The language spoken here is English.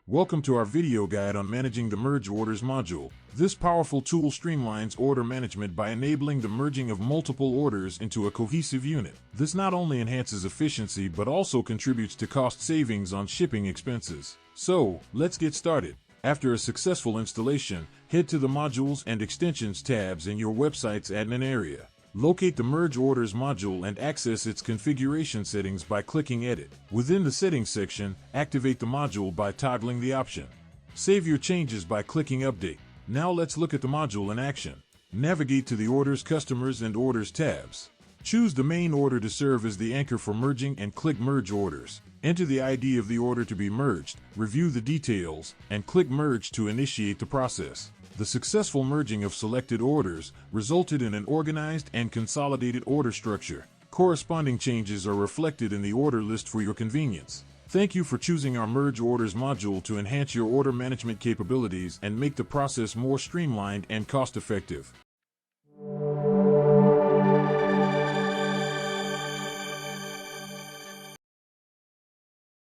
Welcome to our video guide on managing the Merge Orders module. This powerful tool streamlines order management by enabling the merging of multiple orders into a cohesive unit. This not only enhances efficiency but also contributes to cost savings on shipping expenses. So, let's get started. After a successful installation, head to the Modules and Extensions tabs in your website's admin area. Locate the Merge Orders module and access its configuration settings by clicking Edit. Within the Settings section, activate the module by toggling the option. Save your changes by clicking Update. Now let's look at the module in action. Navigate to the Orders, Customers, and Orders tabs. Choose the main order to serve as the anchor for merging and click Merge Orders. Enter the ID of the order to be merged, review the details, and click Merge to initiate the process. The successful merging of selected orders resulted in an organized and consolidated order structure. Corresponding changes are reflected in the order list for your convenience. Thank you for choosing our Merge Orders module to enhance your order management capabilities and make the process more streamlined and cost-effective.